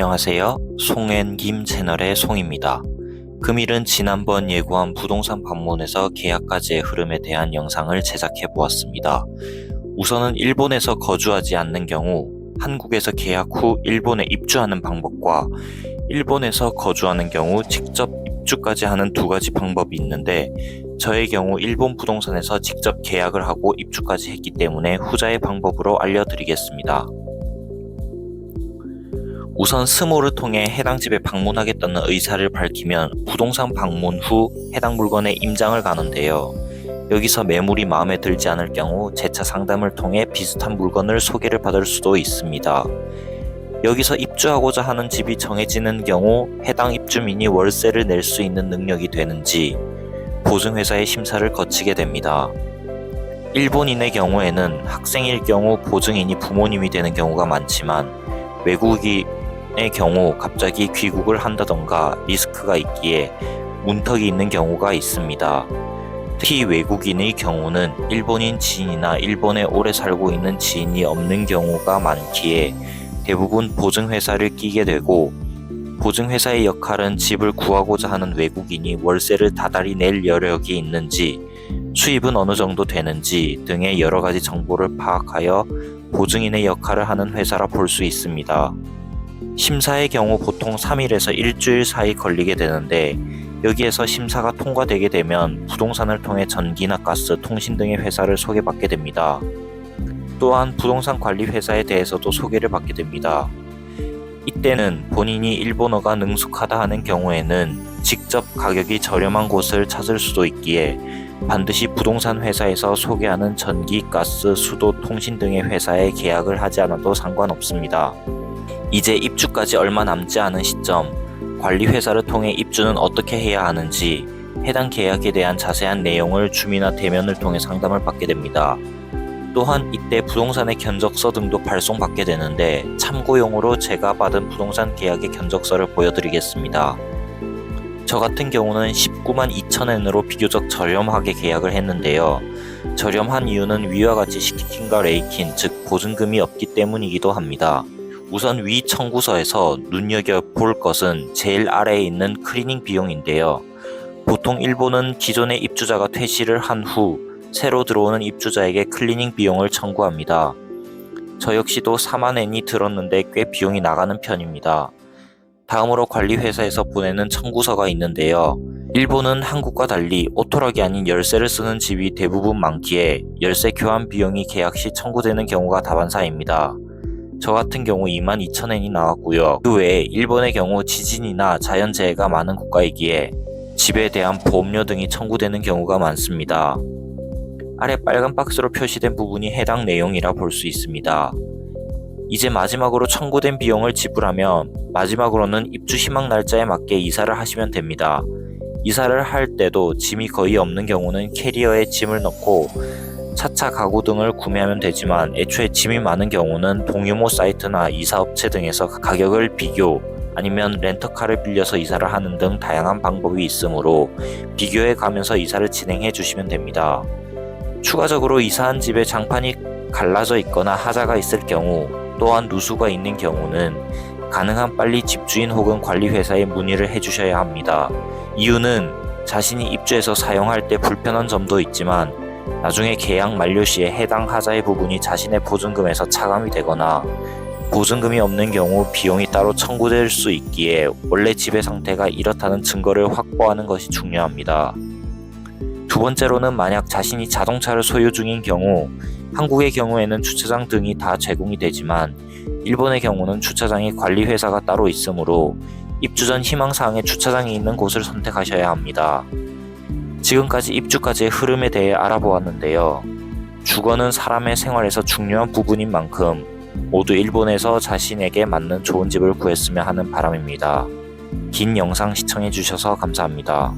안녕하세요. 송앤김 채널의 송입니다. 금일은 지난번 예고한 부동산 방문에서 계약까지의 흐름에 대한 영상을 제작해 보았습니다. 우선은 일본에서 거주하지 않는 경우 한국에서 계약 후 일본에 입주하는 방법과 일본에서 거주하는 경우 직접 입주까지 하는 두 가지 방법이 있는데, 저의 경우 일본 부동산에서 직접 계약을 하고 입주까지 했기 때문에 후자의 방법으로 알려드리겠습니다. 우선 스모를 통해 해당 집에 방문하겠다는 의사를 밝히면 부동산 방문 후 해당 물건의 임장을 가는데요. 여기서 매물이 마음에 들지 않을 경우 재차 상담을 통해 비슷한 물건을 소개를 받을 수도 있습니다. 여기서 입주하고자 하는 집이 정해지는 경우 해당 입주민이 월세를 낼 수 있는 능력이 되는지 보증회사의 심사를 거치게 됩니다. 일본인의 경우에는 학생일 경우 보증인이 부모님이 되는 경우가 많지만, 외국인의 경우 갑자기 귀국을 한다던가 리스크가 있기에 문턱이 있는 경우가 있습니다. 특히 외국인의 경우는 일본인 지인이나 일본에 오래 살고 있는 지인이 없는 경우가 많기에 대부분 보증회사를 끼게 되고, 보증회사의 역할은 집을 구하고자 하는 외국인이 월세를 다달이 낼 여력이 있는지, 수입은 어느 정도 되는지 등의 여러 가지 정보를 파악하여 보증인의 역할을 하는 회사라 볼 수 있습니다. 심사의 경우 보통 3일에서 일주일 사이 걸리게 되는데, 여기에서 심사가 통과되게 되면 부동산을 통해 전기나 가스, 통신 등의 회사를 소개받게 됩니다. 또한 부동산 관리 회사에 대해서도 소개를 받게 됩니다. 이때는 본인이 일본어가 능숙하다 하는 경우에는 직접 가격이 저렴한 곳을 찾을 수도 있기에 반드시 부동산 회사에서 소개하는 전기, 가스, 수도, 통신 등의 회사에 계약을 하지 않아도 상관없습니다. 이제 입주까지 얼마 남지 않은 시점, 관리 회사를 통해 입주는 어떻게 해야 하는지 해당 계약에 대한 자세한 내용을 주민화 대면을 통해 상담을 받게 됩니다. 또한 이때 부동산의 견적서 등도 발송받게 되는데, 참고용으로 제가 받은 부동산 계약의 견적서를 보여드리겠습니다. 저 같은 경우는 19만 2천엔으로 비교적 저렴하게 계약을 했는데요. 저렴한 이유는 위와 같이 시키킨과 레이킨, 즉 보증금이 없기 때문이기도 합니다. 우선 위 청구서에서 눈여겨볼 것은 제일 아래에 있는 클리닝 비용인데요. 보통 일본은 기존의 입주자가 퇴실을 한 후 새로 들어오는 입주자에게 클리닝 비용을 청구합니다. 저 역시도 4만엔이 들었는데 꽤 비용이 나가는 편입니다. 다음으로 관리회사에서 보내는 청구서가 있는데요. 일본은 한국과 달리 오토락이 아닌 열쇠를 쓰는 집이 대부분 많기에 열쇠 교환 비용이 계약 시 청구되는 경우가 다반사입니다. 저 같은 경우 22,000엔이 나왔고요. 그 외에 일본의 경우 지진이나 자연재해가 많은 국가이기에 집에 대한 보험료 등이 청구되는 경우가 많습니다. 아래 빨간 박스로 표시된 부분이 해당 내용이라 볼 수 있습니다. 이제 마지막으로 청구된 비용을 지불하면 마지막으로는 입주 희망 날짜에 맞게 이사를 하시면 됩니다. 이사를 할 때도 짐이 거의 없는 경우는 캐리어에 짐을 넣고 차차 가구 등을 구매하면 되지만, 애초에 짐이 많은 경우는 동유모 사이트나 이사업체 등에서 가격을 비교, 아니면 렌터카를 빌려서 이사를 하는 등 다양한 방법이 있으므로 비교해 가면서 이사를 진행해 주시면 됩니다. 추가적으로 이사한 집에 장판이 갈라져 있거나 하자가 있을 경우, 또한 누수가 있는 경우는 가능한 빨리 집주인 혹은 관리회사에 문의를 해주셔야 합니다. 이유는 자신이 입주해서 사용할 때 불편한 점도 있지만, 나중에 계약 만료 시에 해당 하자의 부분이 자신의 보증금에서 차감이 되거나 보증금이 없는 경우 비용이 따로 청구될 수 있기에 원래 집의 상태가 이렇다는 증거를 확보하는 것이 중요합니다. 두 번째로는 만약 자신이 자동차를 소유 중인 경우, 한국의 경우에는 주차장 등이 다 제공이 되지만 일본의 경우는 주차장이 관리회사가 따로 있으므로 입주 전 희망사항에 주차장이 있는 곳을 선택하셔야 합니다. 지금까지 입주까지의 흐름에 대해 알아보았는데요. 주거는 사람의 생활에서 중요한 부분인 만큼 모두 일본에서 자신에게 맞는 좋은 집을 구했으면 하는 바람입니다. 긴 영상 시청해주셔서 감사합니다.